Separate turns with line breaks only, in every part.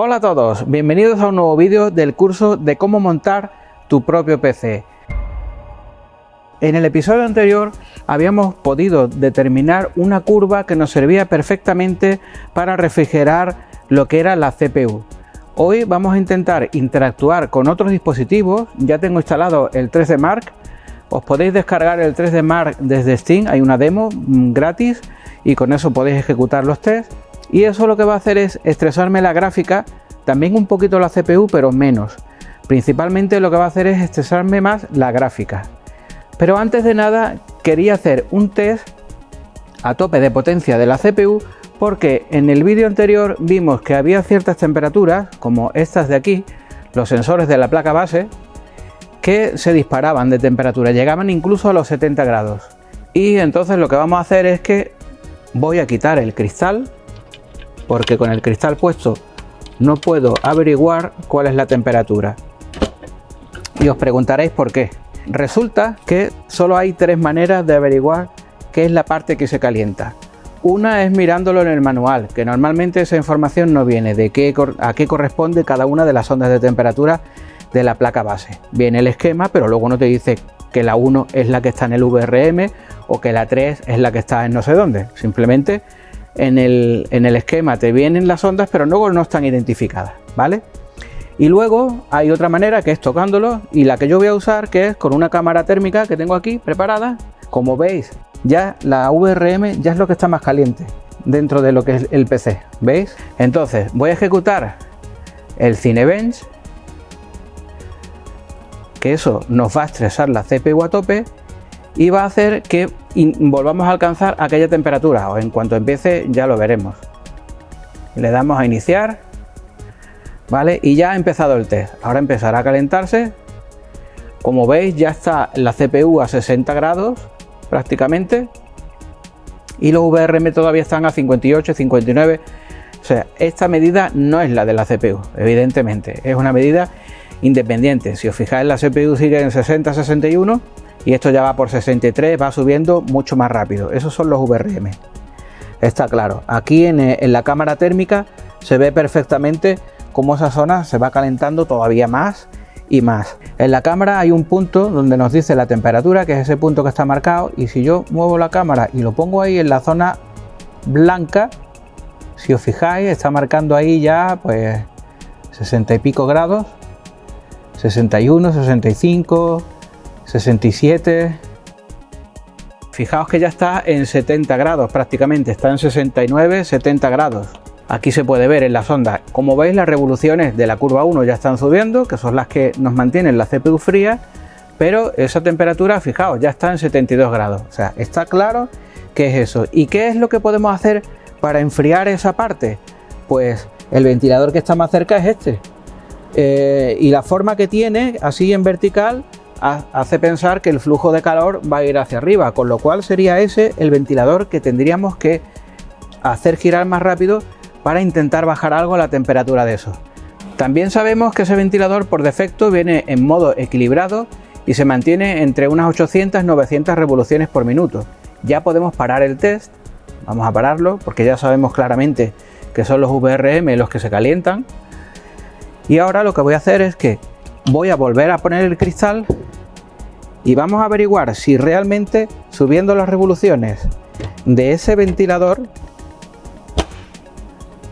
Hola a todos, bienvenidos a un nuevo vídeo del curso de cómo montar tu propio PC. En el episodio anterior habíamos podido determinar una curva que nos servía perfectamente para refrigerar lo que era la CPU. Hoy vamos a intentar interactuar con otros dispositivos. Ya tengo instalado el 3D Mark. Os podéis descargar el 3D Mark desde Steam, hay una demo gratis y con eso podéis ejecutar los tests. Y eso lo que va a hacer es estresarme la gráfica, también un poquito la CPU, pero menos. Principalmente lo que va a hacer es estresarme más la gráfica. Pero antes de nada quería hacer un test a tope de potencia de la CPU, porque en el vídeo anterior vimos que había ciertas temperaturas, como estas de aquí, los sensores de la placa base, que se disparaban de temperatura, llegaban incluso a los 70 grados. Y entonces lo que vamos a hacer es que voy a quitar el cristal, porque con el cristal puesto no puedo averiguar cuál es la temperatura. Y os preguntaréis por qué. Resulta que solo hay tres maneras de averiguar qué es la parte que se calienta. Una es mirándolo en el manual, que normalmente esa información no viene de a qué corresponde cada una de las ondas de temperatura de la placa base. Viene el esquema, pero luego no te dice que la 1 es la que está en el VRM o que la 3 es la que está en no sé dónde. Simplemente en el esquema te vienen las ondas, pero luego no están identificadas, ¿vale? Y luego hay otra manera, que es tocándolo, y la que yo voy a usar, que es con una cámara térmica que tengo aquí preparada. Como veis, ya la VRM ya es lo que está más caliente dentro de lo que es el PC, ¿veis? Entonces voy a ejecutar el Cinebench, que eso nos va a estresar la CPU a tope y va a hacer que volvamos a alcanzar aquella temperatura, o en cuanto empiece ya lo veremos. Le damos a iniciar, ¿vale? Y ya ha empezado el test. Ahora empezará a calentarse. Como veis, ya está la CPU a 60 grados prácticamente y los VRM todavía están a 58, 59. O sea, esta medida no es la de la CPU, evidentemente, es una medida independiente. Si os fijáis, la CPU sigue en 60, 61 y esto ya va por 63, va subiendo mucho más rápido. Esos son los VRM, está claro. Aquí en la cámara térmica se ve perfectamente cómo esa zona se va calentando todavía más y más. En la cámara hay un punto donde nos dice la temperatura, que es ese punto que está marcado, y si yo muevo la cámara y lo pongo ahí en la zona blanca, si os fijáis está marcando ahí ya pues 60 y pico grados, 61, 65, 67. Fijaos que ya está en 70 grados prácticamente, está en 69, 70 grados. Aquí se puede ver en las ondas. Como veis, las revoluciones de la curva 1 ya están subiendo, que son las que nos mantienen la CPU fría, pero esa temperatura, fijaos, ya está en 72 grados. O sea, está claro que es eso. ¿Y qué es lo que podemos hacer para enfriar esa parte? Pues el ventilador que está más cerca es este. Y la forma que tiene, así en vertical, hace pensar que el flujo de calor va a ir hacia arriba, con lo cual sería ese el ventilador que tendríamos que hacer girar más rápido para intentar bajar algo la temperatura de eso. También sabemos que ese ventilador por defecto viene en modo equilibrado y se mantiene entre unas 800 y 900 revoluciones por minuto. Ya podemos parar el test, vamos a pararlo porque ya sabemos claramente que son los VRM los que se calientan. Y ahora lo que voy a hacer es que voy a volver a poner el cristal y vamos a averiguar si realmente subiendo las revoluciones de ese ventilador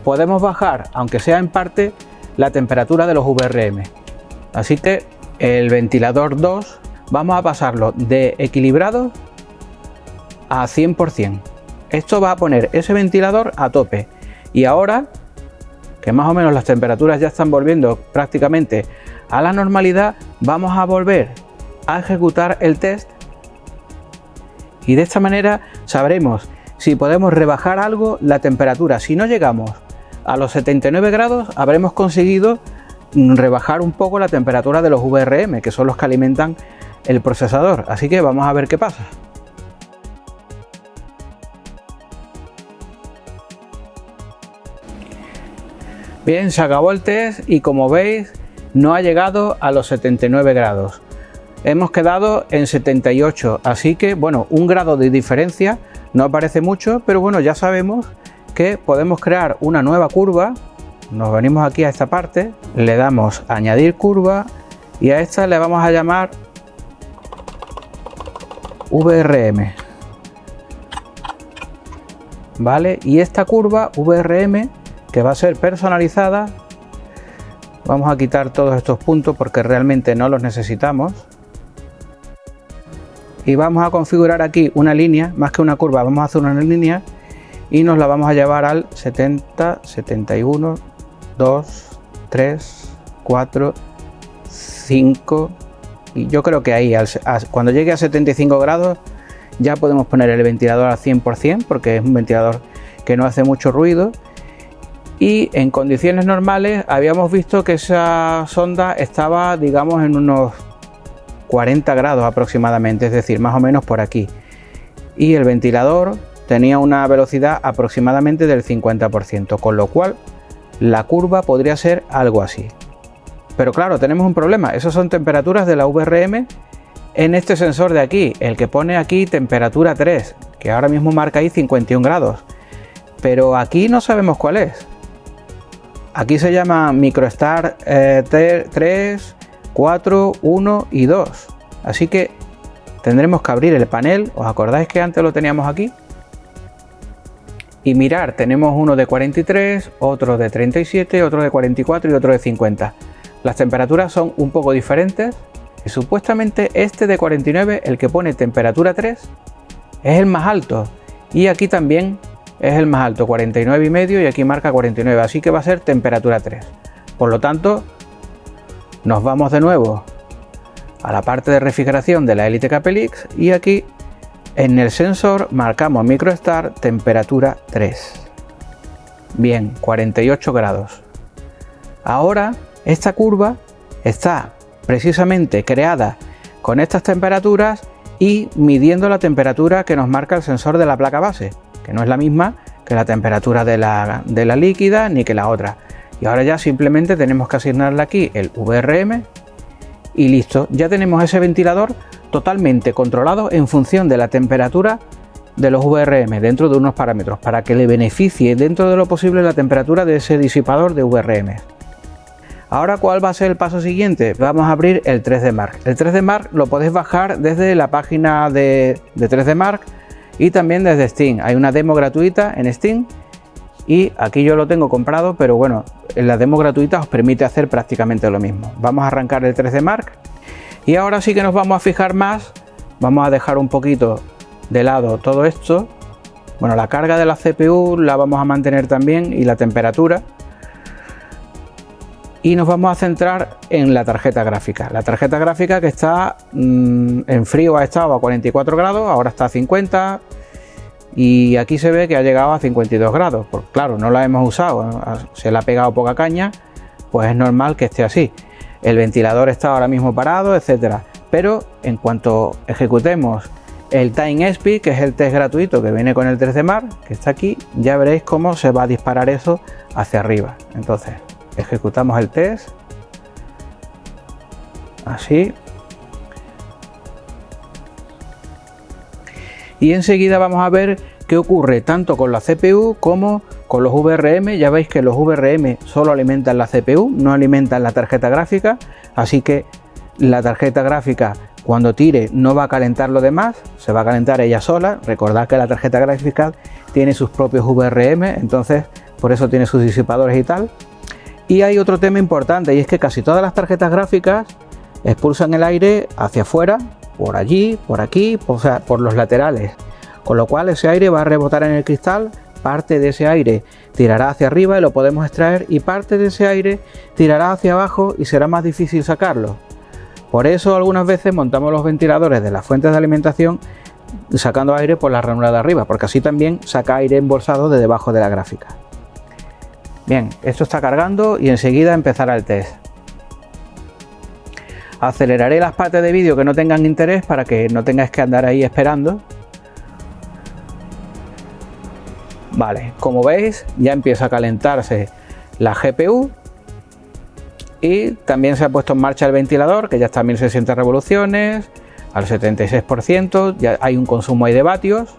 podemos bajar, aunque sea en parte, la temperatura de los VRM. Así que el ventilador 2 vamos a pasarlo de equilibrado a 100%. Esto va a poner ese ventilador a tope. Y ahora que más o menos las temperaturas ya están volviendo prácticamente a la normalidad, vamos a volver a ejecutar el test y de esta manera sabremos si podemos rebajar algo la temperatura. Si no llegamos a los 79 grados, habremos conseguido rebajar un poco la temperatura de los VRM, que son los que alimentan el procesador. Así que vamos a ver qué pasa. Bien, se acabó el test y como veis no ha llegado a los 79 grados. Hemos quedado en 78, así que bueno, un grado de diferencia no parece mucho, pero bueno, ya sabemos que podemos crear una nueva curva nos venimos aquí a esta parte, le damos a añadir curva y a esta le vamos a llamar VRM, ¿vale? Y esta curva VRM, que va a ser personalizada, vamos a quitar todos estos puntos porque realmente no los necesitamos. Y vamos a configurar aquí una línea, más que una curva, vamos a hacer una línea y nos la vamos a llevar al 70, 71, 2, 3, 4, 5 y yo creo que ahí cuando llegue a 75 grados ya podemos poner el ventilador al 100% porque es un ventilador que no hace mucho ruido. Y en condiciones normales habíamos visto que esa sonda estaba, digamos, en unos 40 grados aproximadamente, es decir, más o menos por aquí. Y el ventilador tenía una velocidad aproximadamente del 50%, con lo cual la curva podría ser algo así. Pero claro, tenemos un problema, esas son temperaturas de la VRM en este sensor de aquí, el que pone aquí temperatura 3, que ahora mismo marca ahí 51 grados. Pero aquí no sabemos cuál es. Aquí se llama MicroStar 3, 4, 1 y 2. Así que tendremos que abrir el panel. ¿Os acordáis que antes lo teníamos aquí? Y mirar, tenemos uno de 43, otro de 37, otro de 44 y otro de 50. Las temperaturas son un poco diferentes. Y supuestamente este de 49, el que pone temperatura 3, es el más alto. Y aquí también es el más alto, 49,5, y aquí marca 49, así que va a ser temperatura 3. Por lo tanto, nos vamos de nuevo a la parte de refrigeración de la Elite Capelix y aquí en el sensor marcamos MicroStar temperatura 3. Bien, 48 grados. Ahora esta curva está precisamente creada con estas temperaturas y midiendo la temperatura que nos marca el sensor de la placa base, que no es la misma que la temperatura de la líquida ni que la otra. Y ahora ya simplemente tenemos que asignarle aquí el VRM y listo, ya tenemos ese ventilador totalmente controlado en función de la temperatura de los VRM dentro de unos parámetros para que le beneficie dentro de lo posible la temperatura de ese disipador de VRM. Ahora, ¿cuál va a ser el paso siguiente? Vamos a abrir el 3D Mark. El 3D Mark lo podéis bajar desde la página de 3D Mark y también desde Steam. Hay una demo gratuita en Steam y aquí yo lo tengo comprado, pero bueno, en la demo gratuita os permite hacer prácticamente lo mismo. Vamos a arrancar el 3D Mark y ahora sí que nos vamos a fijar más. Vamos a dejar un poquito de lado todo esto. Bueno, la carga de la CPU la vamos a mantener también y la temperatura. Y nos vamos a centrar en la tarjeta gráfica. La tarjeta gráfica que está en frío ha estado a 44 grados, ahora está a 50 y aquí se ve que ha llegado a 52 grados. Pues claro, no la hemos usado, se le ha pegado poca caña, pues es normal que esté así. El ventilador está ahora mismo parado, etcétera. Pero en cuanto ejecutemos el Time Speed, que es el test gratuito que viene con el 3D Mark, que está aquí, ya veréis cómo se va a disparar eso hacia arriba. Entonces, ejecutamos el test así y enseguida vamos a ver qué ocurre tanto con la CPU como con los VRM. Ya veis que los VRM solo alimentan la CPU, no alimentan la tarjeta gráfica, así que la tarjeta gráfica cuando tire no va a calentar lo demás, se va a calentar ella sola. Recordad que la tarjeta gráfica tiene sus propios VRM, entonces por eso tiene sus disipadores y tal. Y hay otro tema importante y es que casi todas las tarjetas gráficas expulsan el aire hacia afuera, por allí, por aquí, o sea, por los laterales. Con lo cual ese aire va a rebotar en el cristal, parte de ese aire tirará hacia arriba y lo podemos extraer y parte de ese aire tirará hacia abajo y será más difícil sacarlo. Por eso algunas veces montamos los ventiladores de las fuentes de alimentación sacando aire por la ranura de arriba, porque así también saca aire embolsado de debajo de la gráfica. Bien, esto está cargando y enseguida empezará el test. Aceleraré las partes de vídeo que no tengan interés para que no tengáis que andar ahí esperando. Vale, como veis ya empieza a calentarse la GPU y también se ha puesto en marcha el ventilador, que ya está a 1600 revoluciones, al 76%, ya hay un consumo ahí de vatios.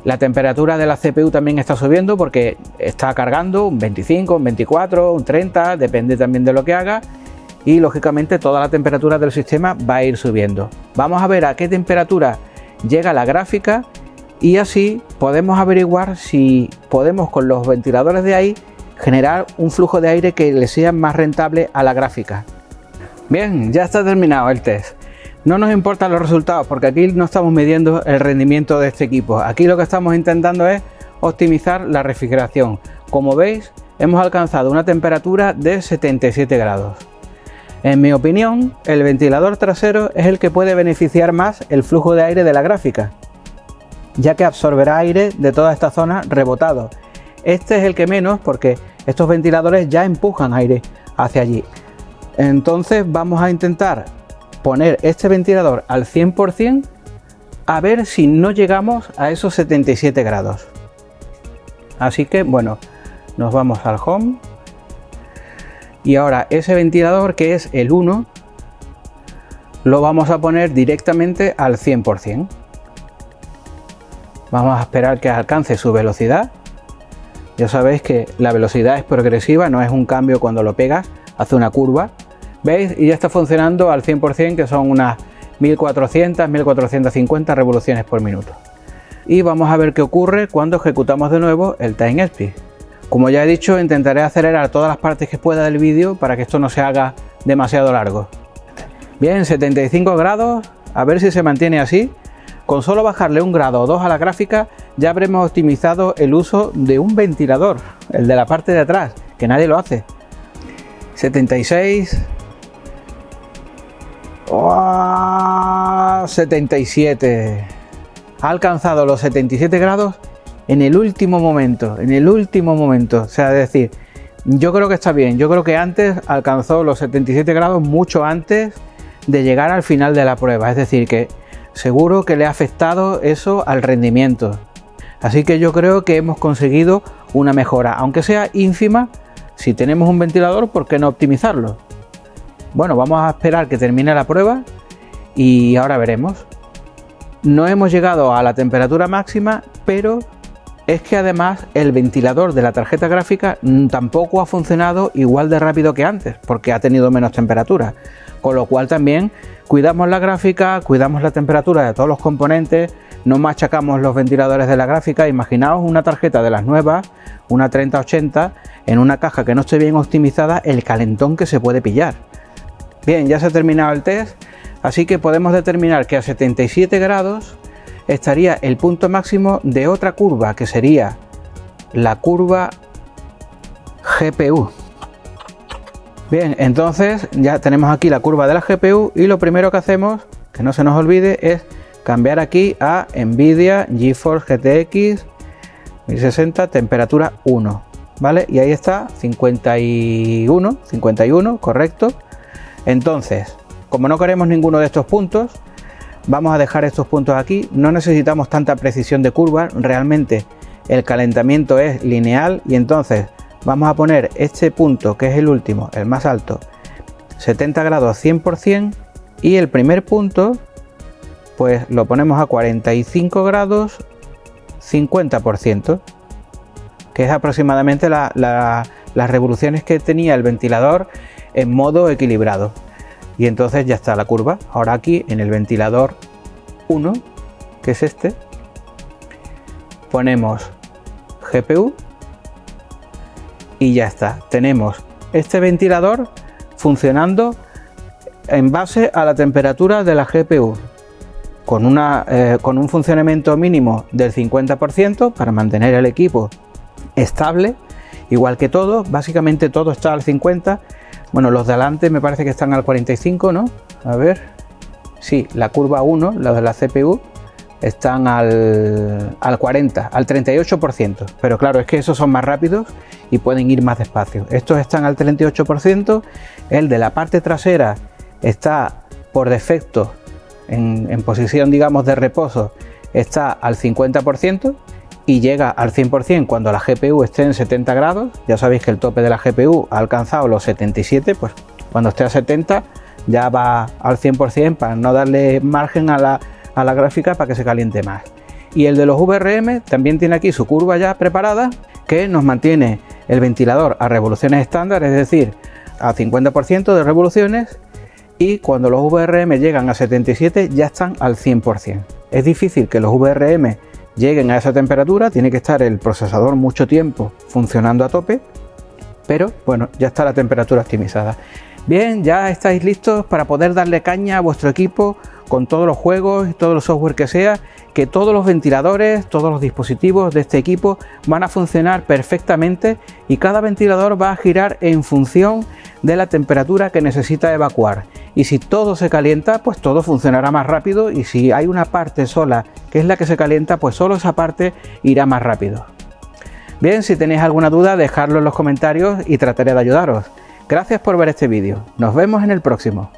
La temperatura de la CPU también está subiendo porque está cargando un 25, un 24, un 30, depende también de lo que haga. Y lógicamente toda la temperatura del sistema va a ir subiendo. Vamos a ver a qué temperatura llega la gráfica y así podemos averiguar si podemos con los ventiladores de ahí generar un flujo de aire que le sea más rentable a la gráfica. Bien, ya está terminado el test. No nos importan los resultados porque aquí no estamos midiendo el rendimiento de este equipo. Aquí lo que estamos intentando es optimizar la refrigeración. Como veis, hemos alcanzado una temperatura de 77 grados. En mi opinión, el ventilador trasero es el que puede beneficiar más el flujo de aire de la gráfica, ya que absorberá aire de toda esta zona rebotado. Este es el que menos porque estos ventiladores ya empujan aire hacia allí. Entonces vamos a intentar poner este ventilador al 100% a ver si no llegamos a esos 77 grados. Así que bueno, nos vamos al home y ahora ese ventilador, que es el 1, lo vamos a poner directamente al 100%. Vamos a esperar que alcance su velocidad. Ya sabéis que la velocidad es progresiva, no es un cambio cuando lo pegas, hace una curva. ¿Veis? Y ya está funcionando al 100%, que son unas 1400, 1450 revoluciones por minuto. Y vamos a ver qué ocurre cuando ejecutamos de nuevo el Time Speed. Como ya he dicho, intentaré acelerar todas las partes que pueda del vídeo para que esto no se haga demasiado largo. Bien, 75 grados, a ver si se mantiene así. Con solo bajarle 1 grado o 2 a la gráfica ya habremos optimizado el uso de un ventilador, el de la parte de atrás, que nadie lo hace. 76... ¡Oh! 77. Ha alcanzado los 77 grados en el último momento, o sea, es decir, yo creo que está bien. Yo creo que antes alcanzó los 77 grados mucho antes de llegar al final de la prueba, es decir, que seguro que le ha afectado eso al rendimiento. Así que yo creo que hemos conseguido una mejora, aunque sea ínfima. Si tenemos un ventilador, ¿por qué no optimizarlo? Bueno, vamos a esperar que termine la prueba y ahora veremos. No hemos llegado a la temperatura máxima, pero es que además el ventilador de la tarjeta gráfica tampoco ha funcionado igual de rápido que antes, porque ha tenido menos temperatura. Con lo cual también cuidamos la gráfica, cuidamos la temperatura de todos los componentes, no machacamos los ventiladores de la gráfica. Imaginaos una tarjeta de las nuevas, una 3080, en una caja que no esté bien optimizada, el calentón que se puede pillar. Bien, ya se ha terminado el test, así que podemos determinar que a 77 grados estaría el punto máximo de otra curva, que sería la curva GPU. Bien, entonces ya tenemos aquí la curva de la GPU y lo primero que hacemos, que no se nos olvide, es cambiar aquí a Nvidia GeForce GTX 1060 temperatura 1, ¿vale? Y ahí está 51, correcto. Entonces, como no queremos ninguno de estos puntos, vamos a dejar estos puntos aquí. No necesitamos tanta precisión de curva, realmente el calentamiento es lineal y entonces vamos a poner este punto, que es el último, el más alto, 70 grados 100%, y el primer punto pues lo ponemos a 45 grados 50%, que es aproximadamente las revoluciones que tenía el ventilador en modo equilibrado. Y entonces ya está la curva. Ahora aquí en el ventilador 1, que es este, ponemos GPU y ya está. Tenemos este ventilador funcionando en base a la temperatura de la GPU, con un funcionamiento mínimo del 50% para mantener el equipo estable, igual que todo. Básicamente todo está al 50%. Bueno, los de adelante me parece que están al 45%, ¿no? A ver, sí, la curva 1, los de la CPU, están al 40%, al 38%. Pero claro, es que esos son más rápidos y pueden ir más despacio. Estos están al 38%, el de la parte trasera está por defecto en posición, digamos, de reposo, está al 50% y llega al 100% cuando la GPU esté en 70 grados. Ya sabéis que el tope de la GPU ha alcanzado los 77, pues cuando esté a 70 ya va al 100% para no darle margen a la gráfica para que se caliente más. Y el de los VRM también tiene aquí su curva ya preparada, que nos mantiene el ventilador a revoluciones estándar, es decir, a 50% de revoluciones, y cuando los VRM llegan a 77 ya están al 100%. Es difícil que los VRM lleguen a esa temperatura, tiene que estar el procesador mucho tiempo funcionando a tope, pero bueno, ya está la temperatura optimizada. Bien, ya estáis listos para poder darle caña a vuestro equipo con todos los juegos y todo el software que sea, que todos los ventiladores, todos los dispositivos de este equipo van a funcionar perfectamente y cada ventilador va a girar en función de la temperatura que necesita evacuar. Y si todo se calienta, pues todo funcionará más rápido, y si hay una parte sola que es la que se calienta, pues solo esa parte irá más rápido. Bien, si tenéis alguna duda, dejadlo en los comentarios y trataré de ayudaros. Gracias por ver este vídeo. Nos vemos en el próximo.